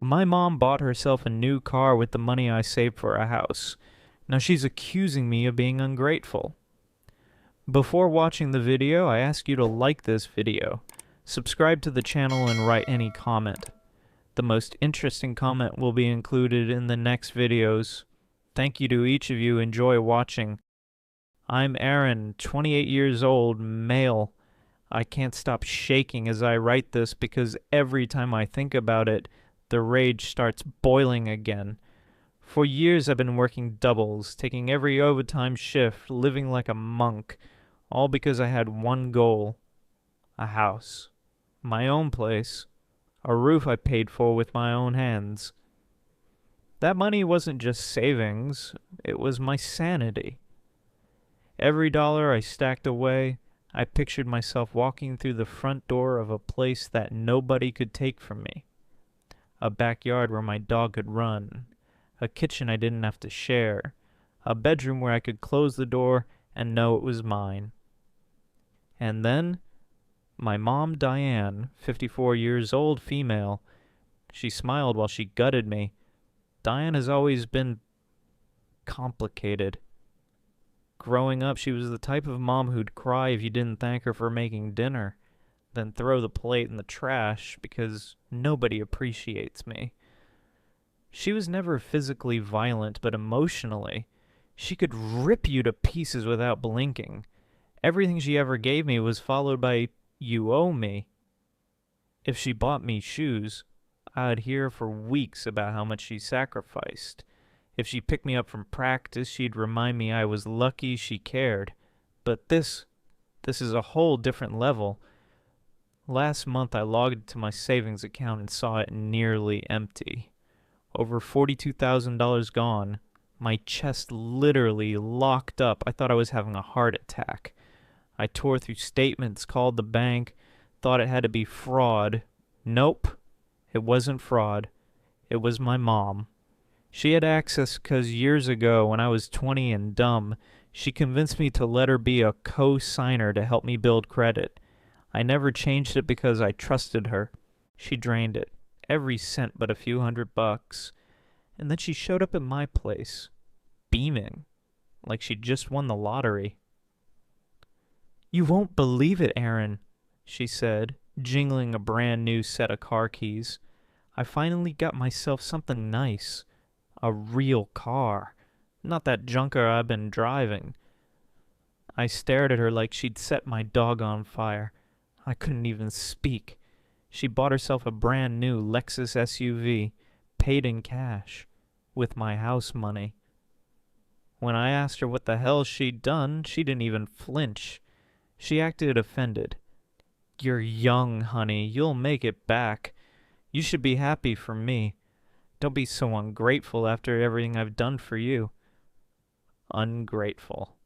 My mom bought herself a new car with the money I saved for a house. Now she's accusing me of being ungrateful. Before watching the video, I ask you to like this video, subscribe to the channel, and write any comment. The most interesting comment will be included in the next videos. Thank you to each of you. Enjoy watching. I'm Aaron, 28 years old, male. I can't stop shaking as I write this because every time I think about it, the rage starts boiling again. For years I've been working doubles, taking every overtime shift, living like a monk, all because I had one goal: a house, my own place, a roof I paid for with my own hands. That money wasn't just savings, it was my sanity. Every dollar I stacked away, I pictured myself walking through the front door of a place that nobody could take from me. A backyard where my dog could run, a kitchen I didn't have to share, a bedroom where I could close the door and know it was mine. And then, my mom, Diane, 54 years old, female, she smiled while she gutted me. Diane has always been complicated. Growing up, she was the type of mom who'd cry if you didn't thank her for making dinner, then throw the plate in the trash because nobody appreciates me. She was never physically violent, but emotionally, she could rip you to pieces without blinking. Everything she ever gave me was followed by, "You owe me." If she bought me shoes, I'd hear for weeks about how much she sacrificed. If she picked me up from practice, she'd remind me I was lucky she cared. But this is a whole different level. Last month I logged into my savings account and saw it nearly empty. Over $42,000 gone. My chest literally locked up. I thought I was having a heart attack. I tore through statements, called the bank, thought it had to be fraud. Nope, it wasn't fraud. It was my mom. She had access because years ago, when I was 20 and dumb, she convinced me to let her be a co-signer to help me build credit. I never changed it because I trusted her. She drained it, every cent but a few $100. And then she showed up at my place, beaming, like she'd just won the lottery. "You won't believe it, Aaron," she said, jingling a brand new set of car keys. "I finally got myself something nice. A real car. Not that junker I've been driving." I stared at her like she'd set my dog on fire. I couldn't even speak. She bought herself a brand new Lexus SUV, paid in cash, with my house money. When I asked her what the hell she'd done, she didn't even flinch. She acted offended. "You're young, honey. You'll make it back. You should be happy for me. Don't be so ungrateful after everything I've done for you." Ungrateful.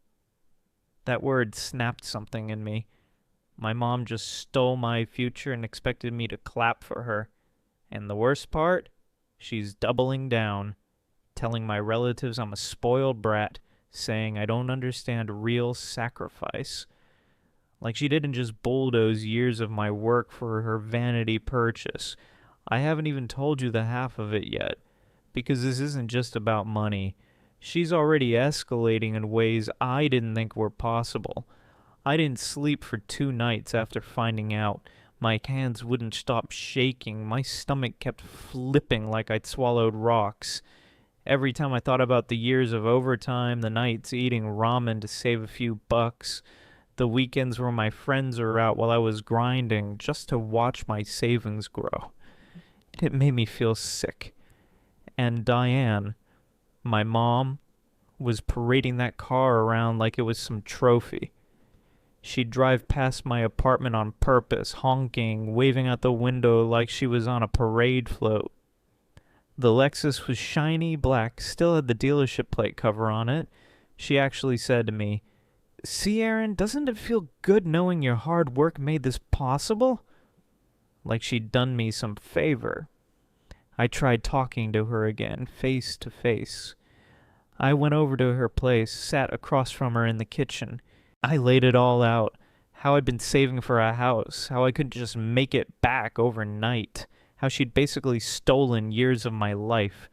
That word snapped something in me. My mom just stole my future and expected me to clap for her. And the worst part? She's doubling down, telling my relatives I'm a spoiled brat, saying I don't understand real sacrifice. Like she didn't just bulldoze years of my work for her vanity purchase. I haven't even told you the half of it yet, because this isn't just about money. She's already escalating in ways I didn't think were possible. I didn't sleep for 2 nights after finding out. My hands wouldn't stop shaking. My stomach kept flipping like I'd swallowed rocks. Every time I thought about the years of overtime, the nights eating ramen to save a few bucks, the weekends where my friends were out while I was grinding just to watch my savings grow, it made me feel sick. And Diane, my mom, was parading that car around like it was some trophy. She'd drive past my apartment on purpose, honking, waving out the window like she was on a parade float. The Lexus was shiny black, still had the dealership plate cover on it. She actually said to me, "See, Aaron, doesn't it feel good knowing your hard work made this possible?" Like she'd done me some favor. I tried talking to her again, face to face. I went over to her place, sat across from her in the kitchen. I laid it all out, how I'd been saving for a house, how I couldn't just make it back overnight, how she'd basically stolen years of my life.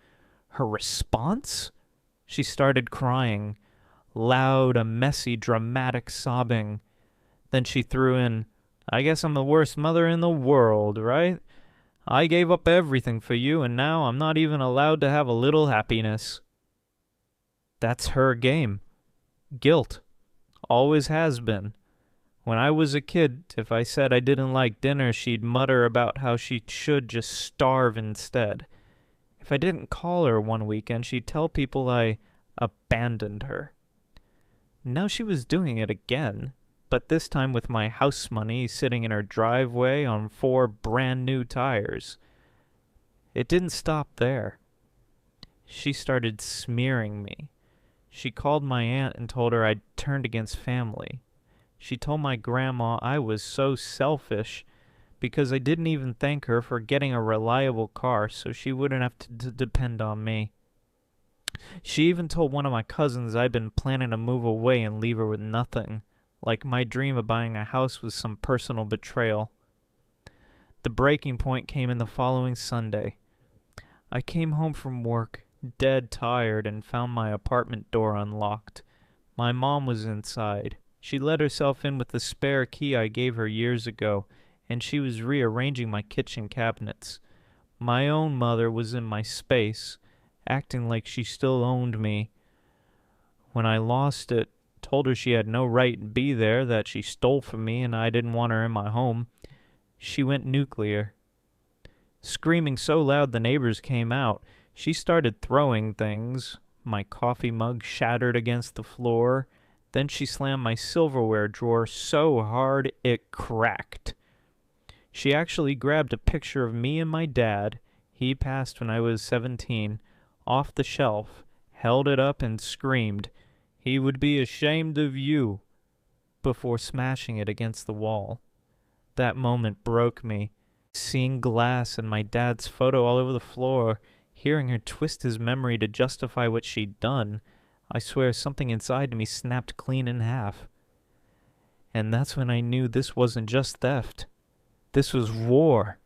Her response? She started crying, loud, a messy, dramatic sobbing. Then she threw in, "I guess I'm the worst mother in the world, right? I gave up everything for you, and now I'm not even allowed to have a little happiness." That's her game. Guilt. Always has been. When I was a kid, if I said I didn't like dinner, she'd mutter about how she should just starve instead. If I didn't call her one weekend, she'd tell people I abandoned her. Now she was doing it again, but this time with my house money sitting in her driveway on 4 brand new tires. It didn't stop there. She started smearing me. She called my aunt and told her I'd turned against family. She told my grandma I was so selfish because I didn't even thank her for getting a reliable car so she wouldn't have to depend on me. She even told one of my cousins I'd been planning to move away and leave her with nothing, like my dream of buying a house was some personal betrayal. The breaking point came in the following Sunday. I came home from work, dead tired, and found my apartment door unlocked. My mom was inside. She let herself in with the spare key I gave her years ago, and she was rearranging my kitchen cabinets. My own mother was in my space, acting like she still owned me. When I lost it, told her she had no right to be there, that she stole from me and I didn't want her in my home, she went nuclear. Screaming so loud the neighbors came out, she started throwing things. My coffee mug shattered against the floor. Then she slammed my silverware drawer so hard it cracked. She actually grabbed a picture of me and my dad, he passed when I was 17, off the shelf, held it up and screamed, "He would be ashamed of you," before smashing it against the wall. That moment broke me. Seeing glass and my dad's photo all over the floor, hearing her twist his memory to justify what she'd done, I swear something inside me snapped clean in half. And that's when I knew this wasn't just theft. This was war.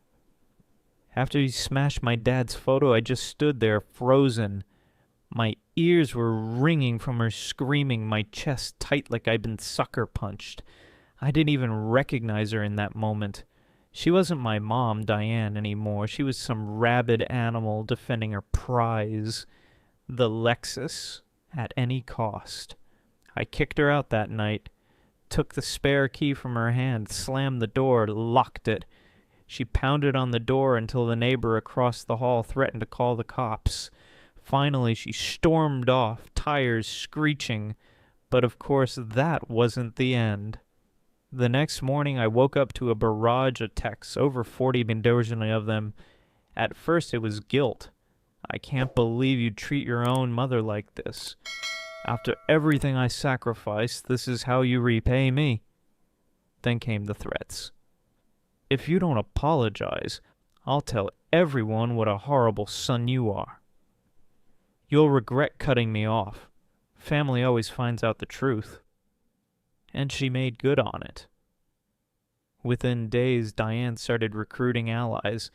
After he smashed my dad's photo, I just stood there, frozen. My ears were ringing from her screaming, my chest tight like I'd been sucker punched. I didn't even recognize her in that moment. She wasn't my mom, Diane, anymore. She was some rabid animal defending her prize, the Lexus, at any cost. I kicked her out that night, took the spare key from her hand, slammed the door, locked it. She pounded on the door until the neighbor across the hall threatened to call the cops. Finally, she stormed off, tires screeching. But of course, that wasn't the end. The next morning, I woke up to a barrage of texts, over 40 of them. At first, it was guilt. I can't believe you'd treat your own mother like this. After everything I sacrificed, this is how you repay me. Then came the threats. If you don't apologize, I'll tell everyone what a horrible son you are. You'll regret cutting me off. Family always finds out the truth. And she made good on it. Within days, Diane started recruiting allies.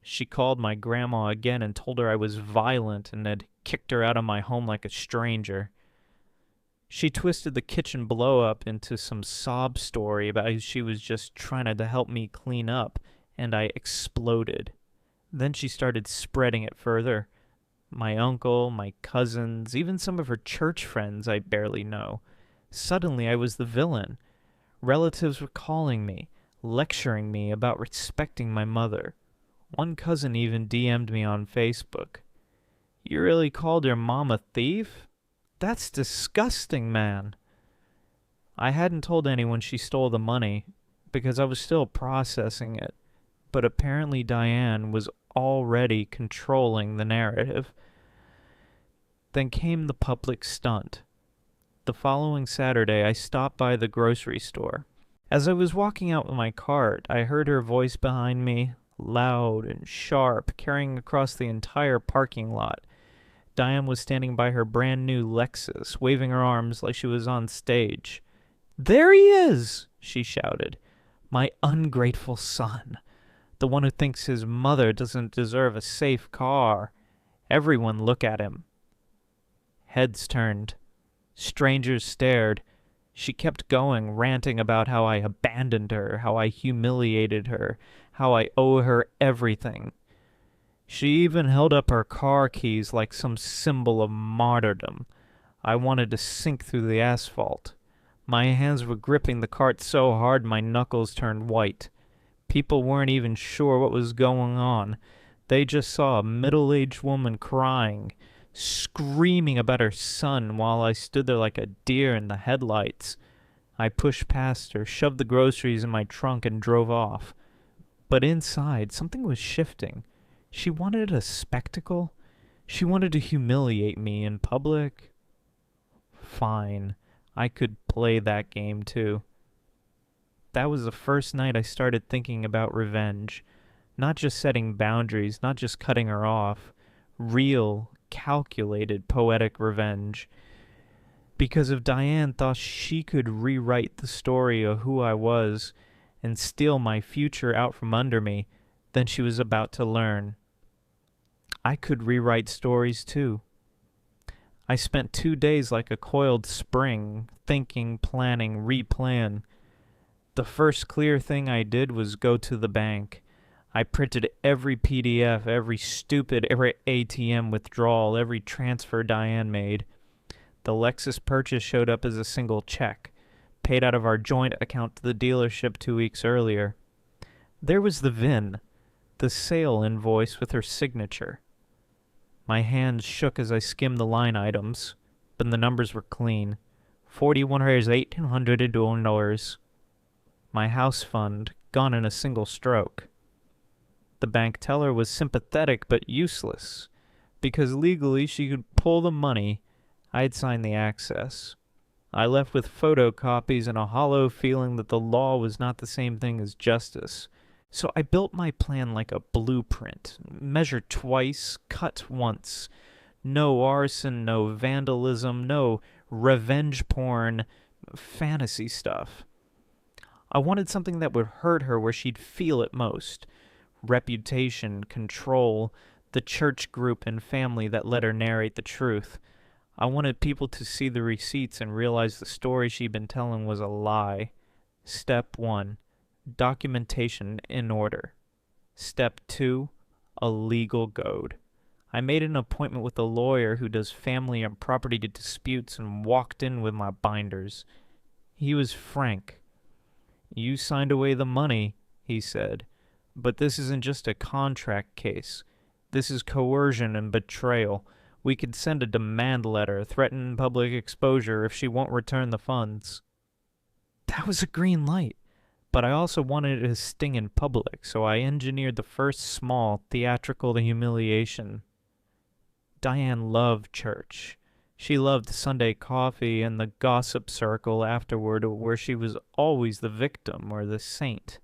She called my grandma again and told her I was violent and had kicked her out of my home like a stranger. She twisted the kitchen blow-up into some sob story about how she was just trying to help me clean up, and I exploded. Then she started spreading it further. My uncle, my cousins, even some of her church friends I barely know. Suddenly I was the villain. Relatives were calling me, lecturing me about respecting my mother. One cousin even DM'd me on Facebook. "You really called your mom a thief? That's disgusting, man." I hadn't told anyone she stole the money, because I was still processing it. But apparently Diane was already controlling the narrative. Then came the public stunt. The following Saturday, I stopped by the grocery store. As I was walking out with my cart, I heard her voice behind me, loud and sharp, carrying across the entire parking lot. Diane was standing by her brand new Lexus, waving her arms like she was on stage. "There he is!" she shouted. "My ungrateful son. The one who thinks his mother doesn't deserve a safe car. Everyone look at him. Heads turned. Strangers stared. She kept going, ranting about how I abandoned her, how I humiliated her, how I owe her everything. She even held up her car keys like some symbol of martyrdom. I wanted to sink through the asphalt. My hands were gripping the cart so hard my knuckles turned white. People weren't even sure what was going on. They just saw a middle-aged woman crying, screaming about her son while I stood there like a deer in the headlights. I pushed past her, shoved the groceries in my trunk, and drove off. But inside, something was shifting. She wanted a spectacle. She wanted to humiliate me in public. Fine, I could play that game too. That was the first night I started thinking about revenge. Not just setting boundaries, not just cutting her off. Real, calculated, poetic revenge. Because if Diane thought she could rewrite the story of who I was and steal my future out from under me, then she was about to learn. I could rewrite stories too. I spent 2 days like a coiled spring, thinking, planning, replan. The first clear thing I did was go to the bank. I printed every PDF, every ATM withdrawal, every transfer Diane made. The Lexus purchase showed up as a single check, paid out of our joint account to the dealership 2 weeks earlier. There was the VIN, the sale invoice with her signature. My hands shook as I skimmed the line items, but the numbers were clean. $4,118 My house fund, gone in a single stroke. The bank teller was sympathetic but useless, because legally she could pull the money. I'd signed the access. I left with photocopies and a hollow feeling that the law was not the same thing as justice. So I built my plan like a blueprint. Measure twice, cut once. No arson, no vandalism, no revenge porn, fantasy stuff. I wanted something that would hurt her where she'd feel it most. Reputation, control, the church group and family that let her narrate the truth. I wanted people to see the receipts and realize the story she'd been telling was a lie. Step 1. Documentation in order. Step 2. A legal goad. I made an appointment with a lawyer who does family and property disputes and walked in with my binders. He was frank. "You signed away the money," he said, "but this isn't just a contract case. This is coercion and betrayal. We could send a demand letter, threaten public exposure if she won't return the funds." That was a green light. But I also wanted it to sting in public, so I engineered the first small, theatrical humiliation. Diane loved church. She loved Sunday coffee and the gossip circle afterward where she was always the victim or the saint.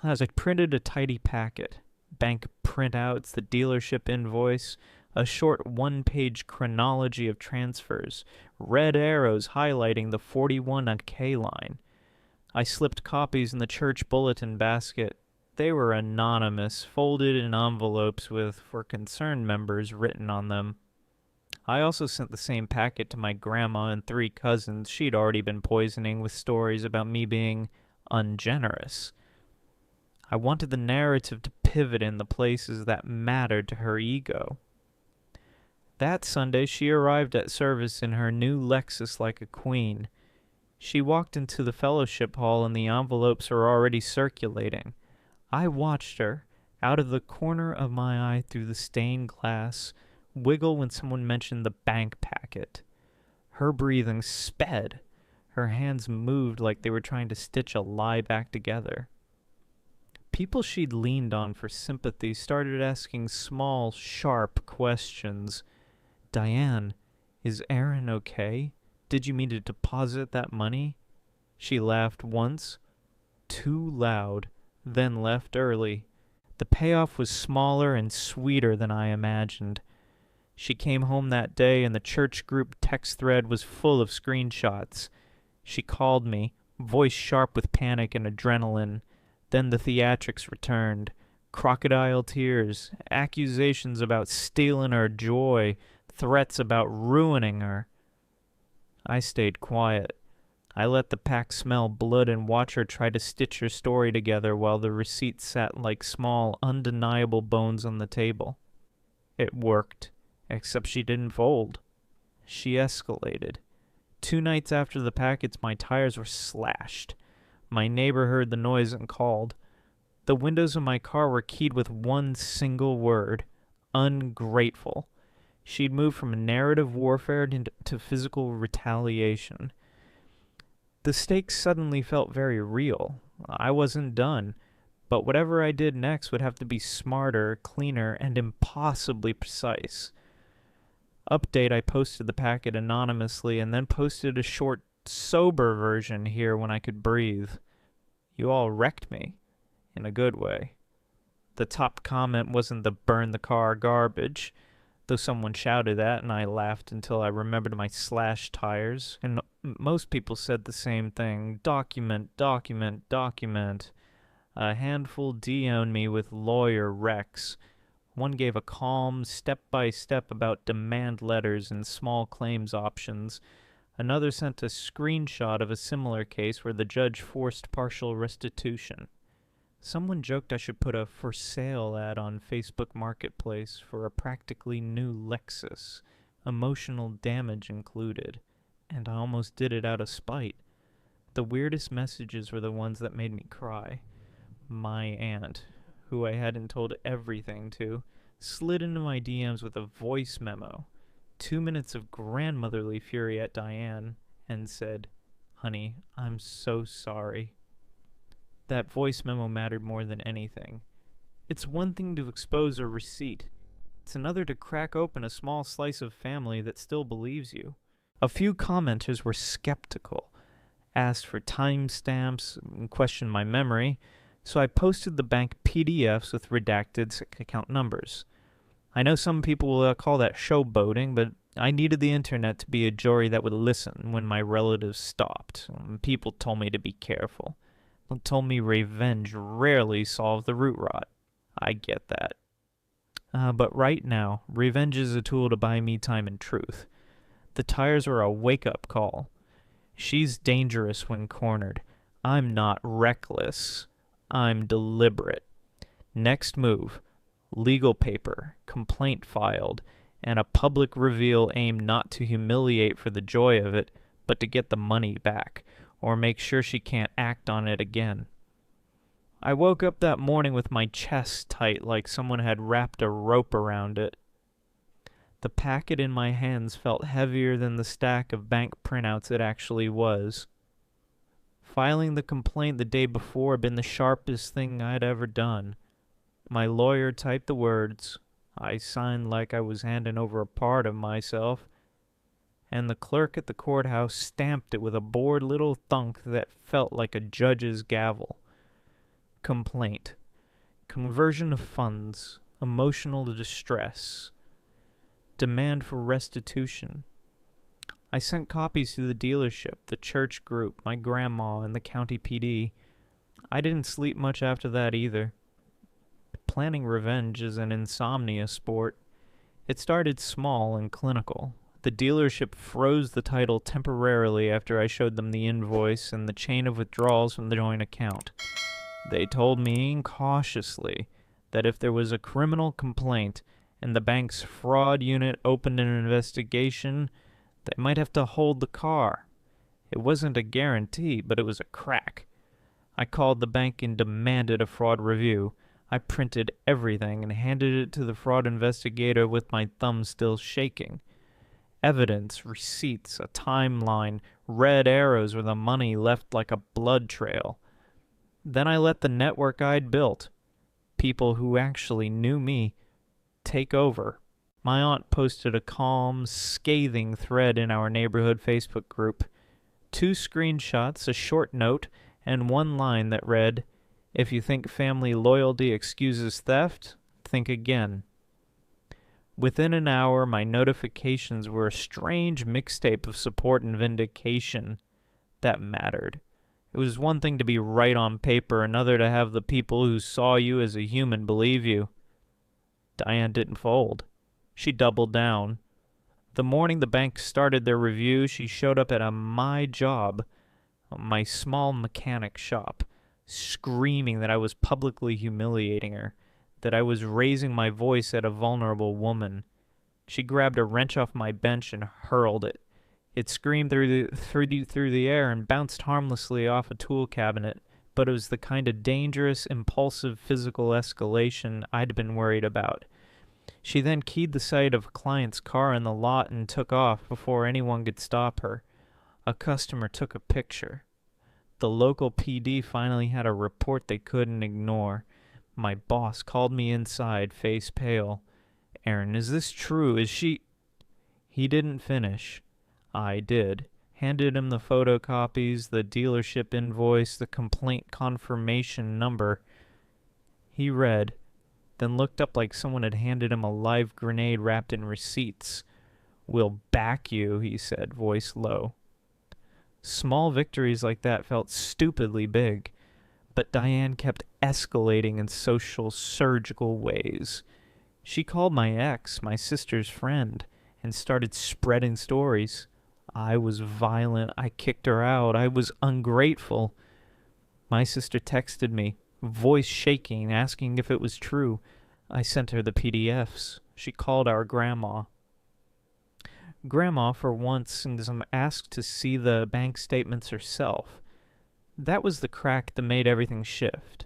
As I printed a tidy packet, bank printouts, the dealership invoice, a short one-page chronology of transfers, red arrows highlighting the 41K line. I slipped copies in the church bulletin basket. They were anonymous, folded in envelopes with "For Concerned Members" written on them. I also sent the same packet to my grandma and 3 cousins she'd already been poisoning with stories about me being ungenerous. I wanted the narrative to pivot in the places that mattered to her ego. That Sunday she arrived at service in her new Lexus like a queen. She walked into the fellowship hall and the envelopes were already circulating. I watched her, out of the corner of my eye through the stained glass, wiggle when someone mentioned the bank packet. Her breathing sped. Her hands moved like they were trying to stitch a lie back together. People she'd leaned on for sympathy started asking small, sharp questions. "Diane, is Aaron okay? Did you mean to deposit that money?" She laughed once, too loud, then left early. The payoff was smaller and sweeter than I imagined. She came home that day and the church group text thread was full of screenshots. She called me, voice sharp with panic and adrenaline. Then the theatrics returned. Crocodile tears, accusations about stealing her joy, threats about ruining her. I stayed quiet. I let the pack smell blood and watch her try to stitch her story together while the receipts sat like small, undeniable bones on the table. It worked, except she didn't fold. She escalated. 2 nights after the packets, my tires were slashed. My neighbor heard the noise and called. The windows of my car were keyed with one single word: ungrateful. She'd moved from narrative warfare to physical retaliation. The stakes suddenly felt very real. I wasn't done, but whatever I did next would have to be smarter, cleaner, and impossibly precise. Update: I posted the packet anonymously and then posted a short, sober version here when I could breathe. You all wrecked me. In a good way. The top comment wasn't the burn the car garbage, though someone shouted that and I laughed until I remembered my slashed tires, and most people said the same thing: document, document, document. A handful DM'd me with lawyer recs. One gave a calm step-by-step about demand letters and small claims options. Another sent a screenshot of a similar case where the judge forced partial restitution. Someone joked I should put a for sale ad on Facebook Marketplace for a practically new Lexus, emotional damage included, and I almost did it out of spite. The weirdest messages were the ones that made me cry. My aunt, who I hadn't told everything to, slid into my DMs with a voice memo, 2 minutes of grandmotherly fury at Diane, and said, "Honey, I'm so sorry." That voice memo mattered more than anything. It's one thing to expose a receipt. It's another to crack open a small slice of family that still believes you. A few commenters were skeptical, asked for timestamps, and questioned my memory, so I posted the bank PDFs with redacted account numbers. I know some people will call that showboating, but I needed the internet to be a jury that would listen when my relatives stopped. People told me to be careful. Told me revenge rarely solved the root rot. I get that. But right now, revenge is a tool to buy me time and truth. The tires were a wake-up call. She's dangerous when cornered. I'm not reckless. I'm deliberate. Next move: legal paper, complaint filed, and a public reveal aimed not to humiliate for the joy of it, but to get the money back, or make sure she can't act on it again. I woke up that morning with my chest tight like someone had wrapped a rope around it. The packet in my hands felt heavier than the stack of bank printouts it actually was. Filing the complaint the day before had been the sharpest thing I'd ever done. My lawyer typed the words. I signed like I was handing over a part of myself, and the clerk at the courthouse stamped it with a bored little thunk that felt like a judge's gavel. Complaint. Conversion of funds. Emotional distress. Demand for restitution. I sent copies to the dealership, the church group, my grandma, and the county PD. I didn't sleep much after that either. Planning revenge is an insomnia sport. It started small and clinical. The dealership froze the title temporarily after I showed them the invoice and the chain of withdrawals from the joint account. They told me cautiously that if there was a criminal complaint and the bank's fraud unit opened an investigation, they might have to hold the car. It wasn't a guarantee, but it was a crack. I called the bank and demanded a fraud review. I printed everything and handed it to the fraud investigator with my thumb still shaking. Evidence, receipts, a timeline, red arrows where the money left like a blood trail. Then I let the network I'd built, people who actually knew me, take over. My aunt posted a calm, scathing thread in our neighborhood Facebook group. 2 screenshots, a short note, and one line that read, "If you think family loyalty excuses theft, think again." Within an hour, my notifications were a strange mixtape of support and vindication. That mattered. It was one thing to be right on paper, another to have the people who saw you as a human believe you. Diane didn't fold. She doubled down. The morning the bank started their review, she showed up at my job, my small mechanic shop, screaming that I was publicly humiliating her, that I was raising my voice at a vulnerable woman. She grabbed a wrench off my bench and hurled it. It screamed through the air and bounced harmlessly off a tool cabinet, but it was the kind of dangerous, impulsive physical escalation I'd been worried about. She then keyed the sight of a client's car in the lot and took off before anyone could stop her. A customer took a picture. The local PD finally had a report they couldn't ignore. My boss called me inside, face pale. "Aaron, is this true? Is she—" He didn't finish. I did. Handed him the photocopies, the dealership invoice, the complaint confirmation number. He read, then looked up like someone had handed him a live grenade wrapped in receipts. "We'll back you," he said, voice low. Small victories like that felt stupidly big, but Diane kept escalating in social, surgical ways. She called my ex, my sister's friend, and started spreading stories. I was violent. I kicked her out. I was ungrateful. My sister texted me, voice shaking, asking if it was true. I sent her the PDFs. She called our grandma. Grandma, for once, asked to see the bank statements herself. That was the crack that made everything shift.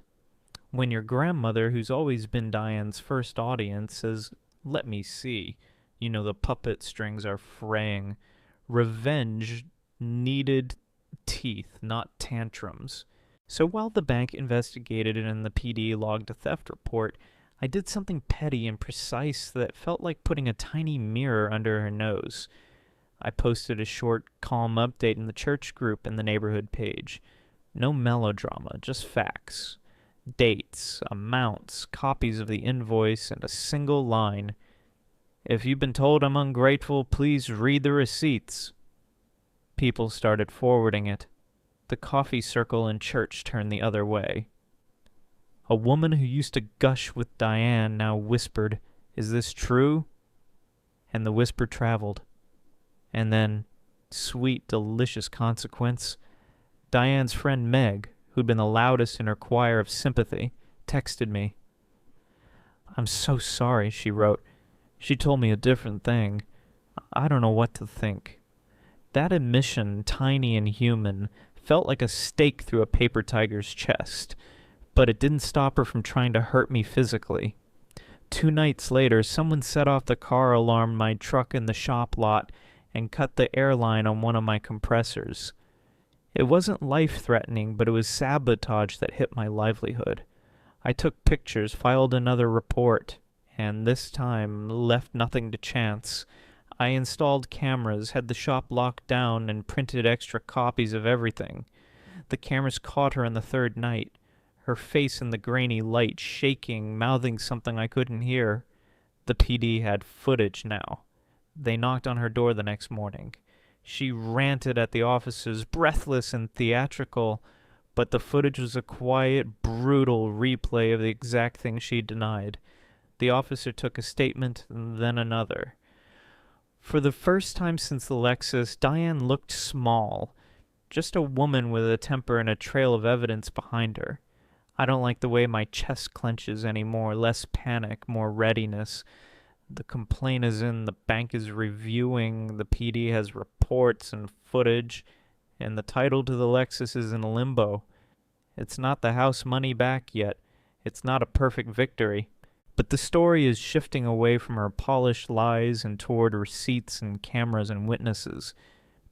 When your grandmother, who's always been Diane's first audience, says, "Let me see," you know the puppet strings are fraying. Revenge needed teeth, not tantrums. So while the bank investigated it and the PD logged a theft report, I did something petty and precise that felt like putting a tiny mirror under her nose. I posted a short, calm update in the church group and the neighborhood page. No melodrama, just facts. Dates, amounts, copies of the invoice, and a single line. "If you've been told I'm ungrateful, please read the receipts." People started forwarding it. The coffee circle in church turned the other way. A woman who used to gush with Diane now whispered, "Is this true?" And the whisper traveled. And then, sweet, delicious consequence, Diane's friend Meg, who'd been the loudest in her choir of sympathy, texted me. "I'm so sorry," she wrote. "She told me a different thing. I don't know what to think." That admission, tiny and human, felt like a stake through a paper tiger's chest, but it didn't stop her from trying to hurt me physically. 2 nights later, someone set off the car alarm in my truck in the shop lot and cut the air line on one of my compressors. It wasn't life-threatening, but it was sabotage that hit my livelihood. I took pictures, filed another report, and this time left nothing to chance. I installed cameras, had the shop locked down, and printed extra copies of everything. The cameras caught her on the 3rd night, her face in the grainy light, shaking, mouthing something I couldn't hear. The PD had footage now. They knocked on her door the next morning. She ranted at the officers, breathless and theatrical, but the footage was a quiet, brutal replay of the exact thing she denied. The officer took a statement, then another. For the first time since the Lexus, Diane looked small. Just a woman with a temper and a trail of evidence behind her. I don't like the way my chest clenches anymore. Less panic, more readiness. The complaint is in, the bank is reviewing, the PD has reports and footage, and the title to the Lexus is in limbo. It's not the house money back yet. It's not a perfect victory. But the story is shifting away from her polished lies and toward receipts and cameras and witnesses.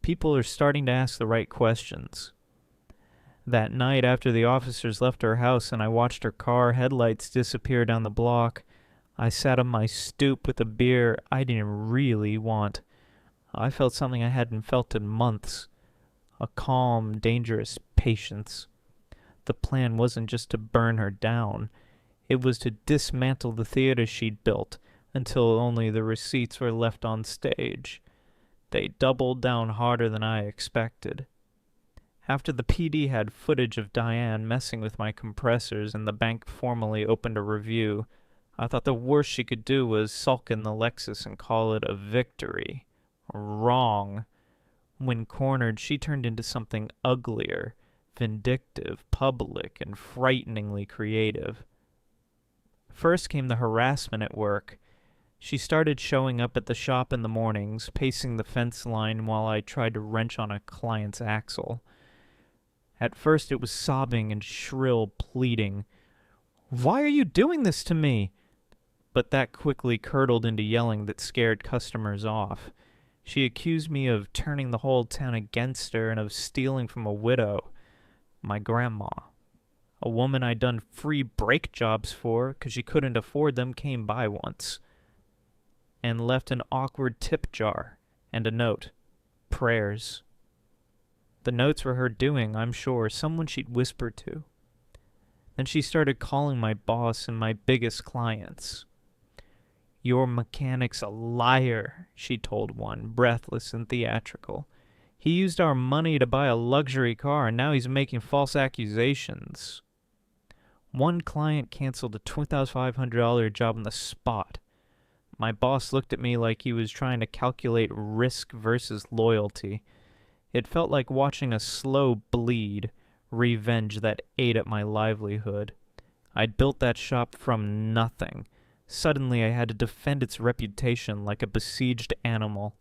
People are starting to ask the right questions. That night after the officers left her house and I watched her car headlights disappear down the block, I sat on my stoop with a beer I didn't really want. I felt something I hadn't felt in months. A calm, dangerous patience. The plan wasn't just to burn her down. It was to dismantle the theater she'd built until only the receipts were left on stage. They doubled down harder than I expected. After the PD had footage of Diane messing with my compressors and the bank formally opened a review, I thought the worst she could do was sulk in the Lexus and call it a victory. Wrong. When cornered, she turned into something uglier, vindictive, public, and frighteningly creative. First came the harassment at work. She started showing up at the shop in the mornings, pacing the fence line while I tried to wrench on a client's axle. At first it was sobbing and shrill pleading. "Why are you doing this to me?" But that quickly curdled into yelling that scared customers off. She accused me of turning the whole town against her and of stealing from a widow, my grandma. A woman I'd done free brake jobs for because she couldn't afford them came by once and left an awkward tip jar and a note. Prayers. The notes were her doing, I'm sure, someone she'd whisper to. Then she started calling my boss and my biggest clients. "Your mechanic's a liar," she told one, breathless and theatrical. "He used our money to buy a luxury car, and now he's making false accusations." One client canceled a $2,500 job on the spot. My boss looked at me like he was trying to calculate risk versus loyalty. It felt like watching a slow bleed, revenge that ate at my livelihood. I'd built that shop from nothing. Suddenly I had to defend its reputation like a besieged animal.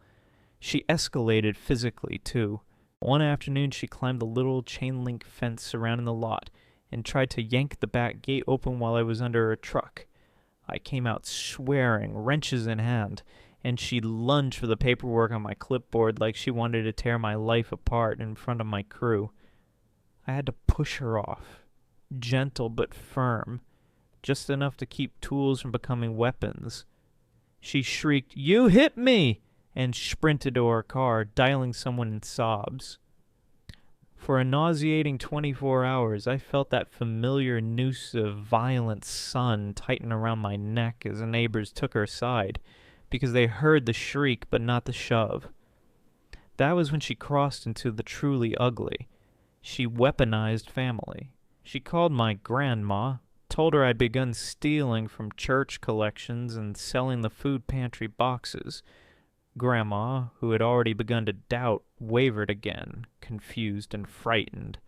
She escalated physically, too. One afternoon she climbed the little chain-link fence surrounding the lot and tried to yank the back gate open while I was under her truck. I came out swearing, wrenches in hand, and she lunged for the paperwork on my clipboard like she wanted to tear my life apart in front of my crew. I had to push her off, gentle but firm, just enough to keep tools from becoming weapons. She shrieked, "You hit me!" and sprinted to her car, dialing someone in sobs. For a nauseating 24 hours, I felt that familiar noose of violent sun tighten around my neck as the neighbors took her side, because they heard the shriek but not the shove. That was when she crossed into the truly ugly. She weaponized family. She called my grandma, told her I'd begun stealing from church collections and selling the food pantry boxes. Grandma, who had already begun to doubt, wavered again, confused and frightened.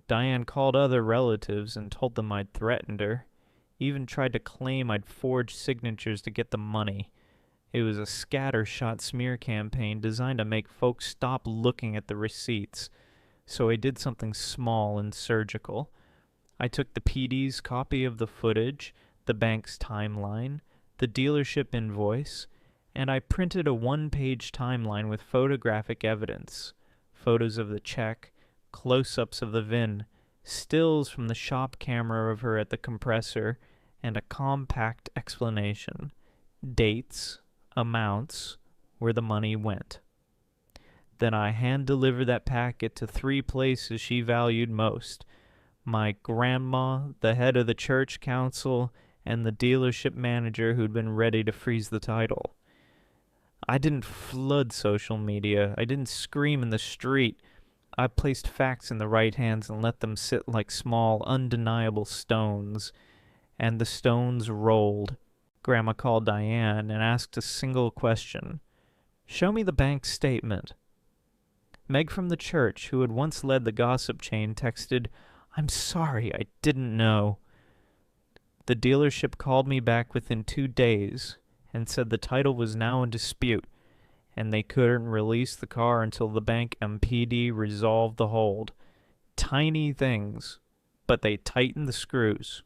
Diane called other relatives and told them I'd threatened her, even tried to claim I'd forged signatures to get the money. It was a scattershot smear campaign designed to make folks stop looking at the receipts, so I did something small and surgical. I took the PD's copy of the footage, the bank's timeline, the dealership invoice, and I printed a one-page timeline with photographic evidence, photos of the check, close-ups of the VIN, stills from the shop camera of her at the compressor, and a compact explanation. Dates, amounts, where the money went. Then I hand-delivered that packet to 3 places she valued most: my grandma, the head of the church council, and the dealership manager who'd been ready to freeze the title. I didn't flood social media. I didn't scream in the street. I placed facts in the right hands and let them sit like small, undeniable stones. And the stones rolled. Grandma called Diane and asked a single question. "Show me the bank statement." Meg from the church, who had once led the gossip chain, texted, "I'm sorry, I didn't know." The dealership called me back within 2 days and said the title was now in dispute, and they couldn't release the car until the bank MPD resolved the hold. Tiny things, but they tightened the screws.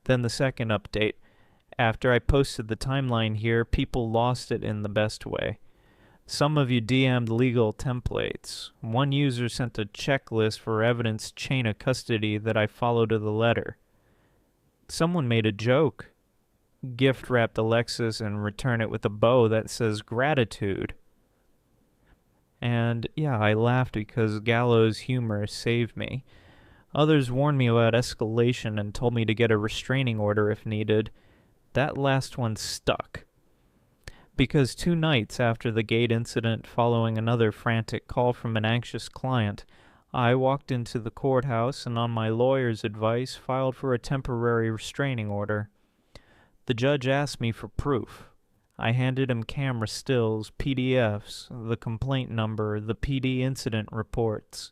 Then the second update. After I posted the timeline here, people lost it in the best way. Some of you DM'd legal templates. One user sent a checklist for evidence chain of custody that I followed to the letter. Someone made a joke. Gift wrap the Lexus and return it with a bow that says gratitude. And yeah, I laughed because gallows humor saved me. Others warned me about escalation and told me to get a restraining order if needed. That last one stuck. Because 2 nights after the gate incident, following another frantic call from an anxious client, I walked into the courthouse and, on my lawyer's advice, filed for a temporary restraining order. The judge asked me for proof. I handed him camera stills, PDFs, the complaint number, the PD incident reports.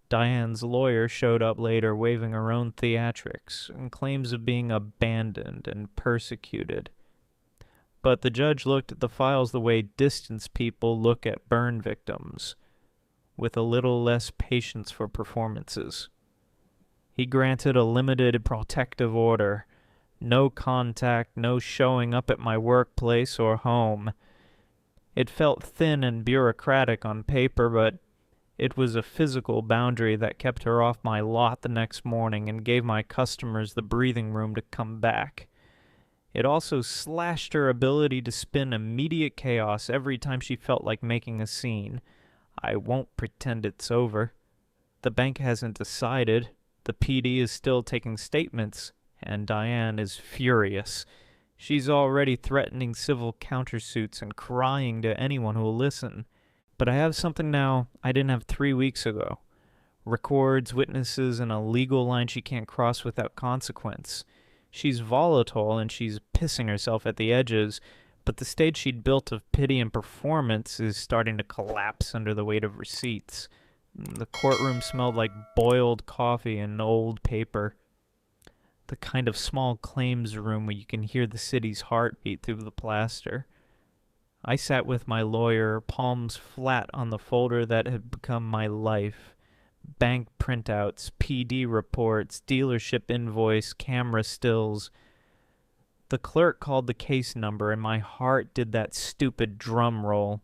Diane's lawyer showed up later waving her own theatrics and claims of being abandoned and persecuted. But the judge looked at the files the way distance people look at burn victims, with a little less patience for performances. He granted a limited protective order. No contact, no showing up at my workplace or home. It felt thin and bureaucratic on paper, but it was a physical boundary that kept her off my lot the next morning and gave my customers the breathing room to come back. It also slashed her ability to spin immediate chaos every time she felt like making a scene. I won't pretend it's over. The bank hasn't decided. The PD is still taking statements, and Diane is furious. She's already threatening civil countersuits and crying to anyone who'll listen. But I have something now I didn't have 3 weeks ago. Records, witnesses, and a legal line she can't cross without consequence. She's volatile and she's pissing herself at the edges, but the stage she'd built of pity and performance is starting to collapse under the weight of receipts. The courtroom smelled like boiled coffee and old paper. The kind of small claims room where you can hear the city's heartbeat through the plaster. I sat with my lawyer, palms flat on the folder that had become my life. Bank printouts, PD reports, dealership invoice, camera stills. The clerk called the case number, and my heart did that stupid drum roll.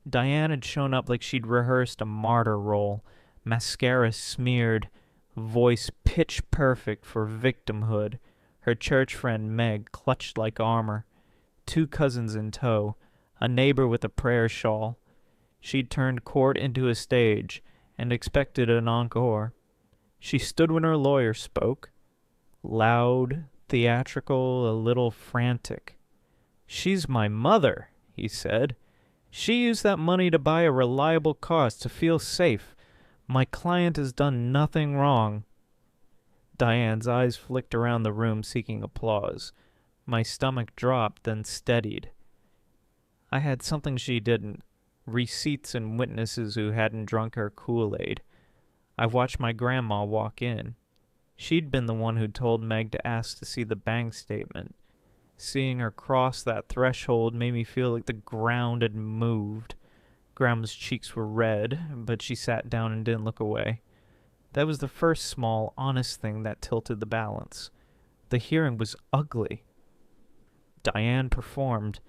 Diane had shown up like she'd rehearsed a martyr role, mascara smeared, voice pitch perfect for victimhood. Her church friend Meg clutched like armor. 2 cousins in tow, a neighbor with a prayer shawl. She'd turned court into a stage and expected an encore. She stood when her lawyer spoke, loud, theatrical, a little frantic. "She's my mother," he said. "She used that money to buy a reliable car to feel safe. My client has done nothing wrong." Diane's eyes flicked around the room seeking applause. My stomach dropped, then steadied. I had something she didn't. Receipts and witnesses who hadn't drunk her Kool-Aid. I watched my grandma walk in. She'd been the one who told Meg to ask to see the bank statement. Seeing her cross that threshold made me feel like the ground had moved. Grandma's cheeks were red, but she sat down and didn't look away. That was the first small, honest thing that tilted the balance. The hearing was ugly. Diane performed,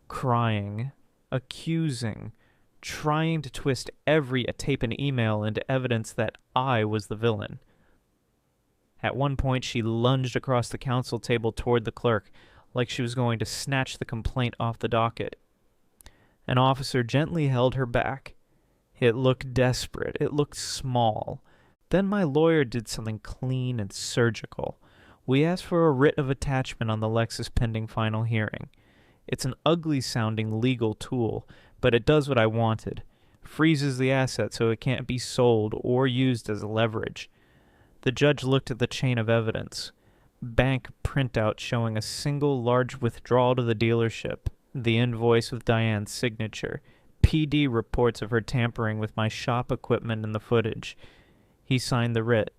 crying, accusing, trying to twist every tape and email into evidence that I was the villain. At one point, she lunged across the counsel table toward the clerk, like she was going to snatch the complaint off the docket. An officer gently held her back. It looked desperate. It looked small. Then my lawyer did something clean and surgical. We asked for a writ of attachment on the Lexus pending final hearing. It's an ugly-sounding legal tool, but it does what I wanted. Freezes the asset so it can't be sold or used as leverage. The judge looked at the chain of evidence. Bank printout showing a single large withdrawal to the dealership, the invoice with Diane's signature, PD reports of her tampering with my shop equipment in the footage. He signed the writ.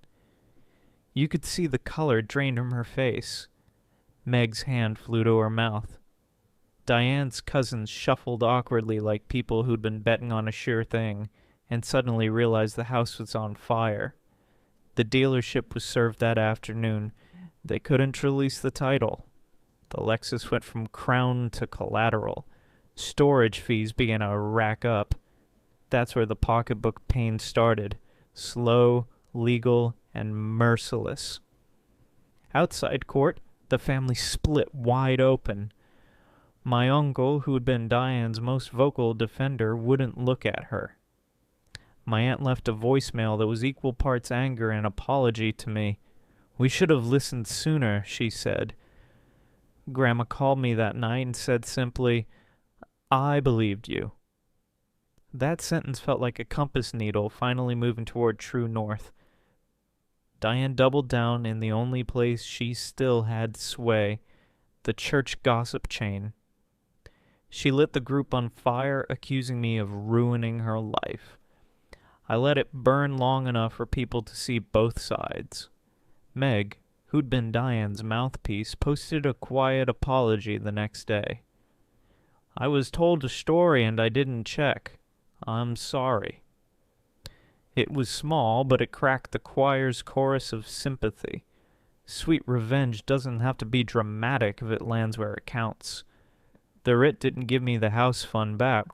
You could see the color drain from her face. Meg's hand flew to her mouth. Diane's cousins shuffled awkwardly like people who'd been betting on a sure thing, and suddenly realized the house was on fire. The dealership was served that afternoon. They couldn't release the title. The Lexus went from crown to collateral. Storage fees began to rack up. That's where the pocketbook pain started. Slow, legal, and merciless. Outside court, the family split wide open. My uncle, who had been Diane's most vocal defender, wouldn't look at her. My aunt left a voicemail that was equal parts anger and apology to me. "We should have listened sooner," she said. Grandma called me that night and said simply, "I believed you." That sentence felt like a compass needle finally moving toward true north. Diane doubled down in the only place she still had sway, the church gossip chain. She lit the group on fire, accusing me of ruining her life. I let it burn long enough for people to see both sides. Meg, who'd been Diane's mouthpiece, posted a quiet apology the next day. I was told a story and I didn't check. I'm sorry. It was small, but it cracked the choir's chorus of sympathy. Sweet revenge doesn't have to be dramatic if it lands where it counts. The writ didn't give me the house fund back.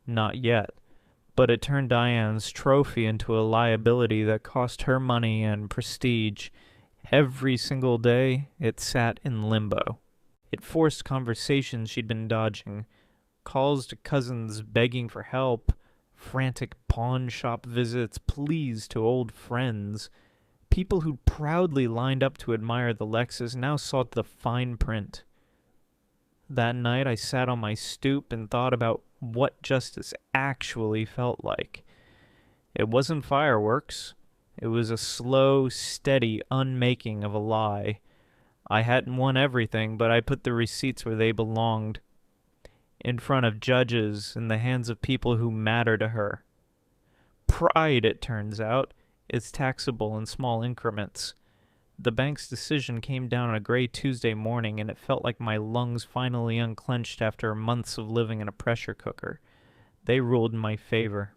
Not yet. But it turned Diane's trophy into a liability that cost her money and prestige. Every single day, it sat in limbo. It forced conversations she'd been dodging, calls to cousins begging for help, frantic pawn shop visits, pleas to old friends. People who'd proudly lined up to admire the Lexus now sought the fine print. That night I sat on my stoop and thought about what justice actually felt like. It wasn't fireworks. It was a slow, steady unmaking of a lie. I hadn't won everything, but I put the receipts where they belonged. In front of judges, in the hands of people who matter to her. Pride, it turns out, is taxable in small increments. The bank's decision came down on a gray Tuesday morning, and it felt like my lungs finally unclenched after months of living in a pressure cooker. They ruled in my favor.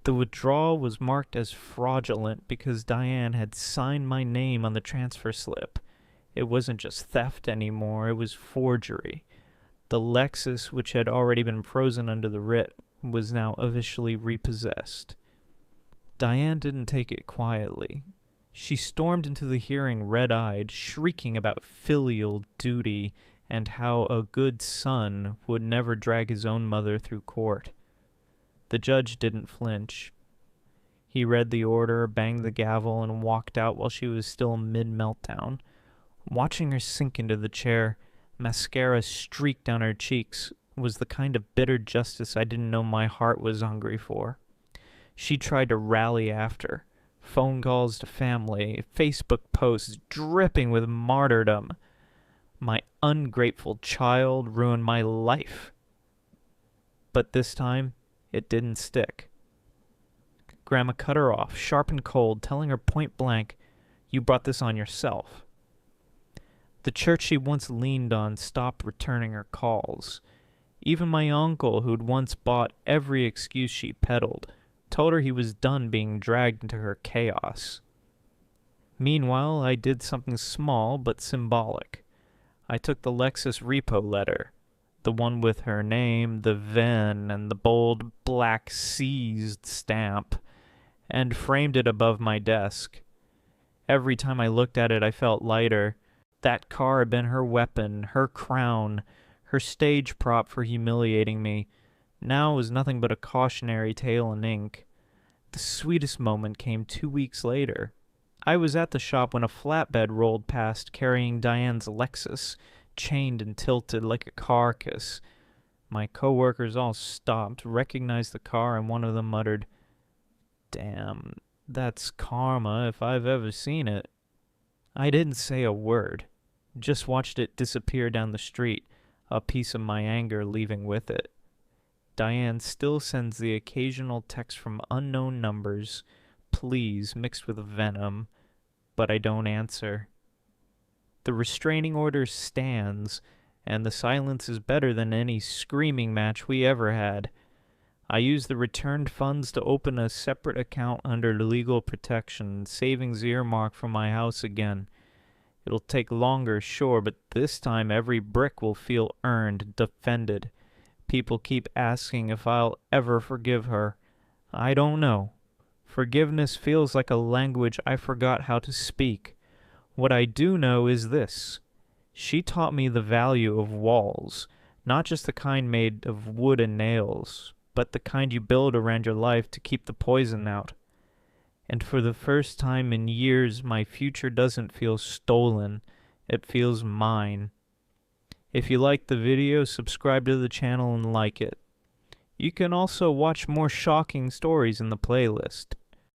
The withdrawal was marked as fraudulent because Diane had signed my name on the transfer slip. It wasn't just theft anymore, it was forgery. The Lexus, which had already been frozen under the writ, was now officially repossessed. Diane didn't take it quietly. She stormed into the hearing red-eyed, shrieking about filial duty and how a good son would never drag his own mother through court. The judge didn't flinch. He read the order, banged the gavel, and walked out while she was still mid-meltdown. Watching her sink into the chair, mascara streaked down her cheeks, was the kind of bitter justice I didn't know my heart was hungry for. She tried to rally after. Phone calls to family, Facebook posts dripping with martyrdom. My ungrateful child ruined my life. But this time, it didn't stick. Grandma cut her off, sharp and cold, telling her point blank, "You brought this on yourself." The church she once leaned on stopped returning her calls. Even my uncle, who'd once bought every excuse she peddled, told her he was done being dragged into her chaos. Meanwhile, I did something small but symbolic. I took the Lexus repo letter, the one with her name, the VIN, and the bold black seized stamp, and framed it above my desk. Every time I looked at it, I felt lighter. That car had been her weapon, her crown, her stage prop for humiliating me. Now it was nothing but a cautionary tale in ink. The sweetest moment came 2 weeks later. I was at the shop when a flatbed rolled past carrying Diane's Lexus, chained and tilted like a carcass. My coworkers all stopped, recognized the car, and one of them muttered, "Damn, that's karma if I've ever seen it." I didn't say a word, just watched it disappear down the street, a piece of my anger leaving with it. Diane still sends the occasional text from unknown numbers, pleas mixed with venom, but I don't answer. The restraining order stands, and the silence is better than any screaming match we ever had. I used the returned funds to open a separate account under legal protection, savings earmarked for my house again. It'll take longer, sure, but this time every brick will feel earned, defended. People keep asking if I'll ever forgive her. I don't know. Forgiveness feels like a language I forgot how to speak. What I do know is this. She taught me the value of walls, not just the kind made of wood and nails, but the kind you build around your life to keep the poison out. And for the first time in years, my future doesn't feel stolen. It feels mine. If you liked the video, subscribe to the channel and like it. You can also watch more shocking stories in the playlist.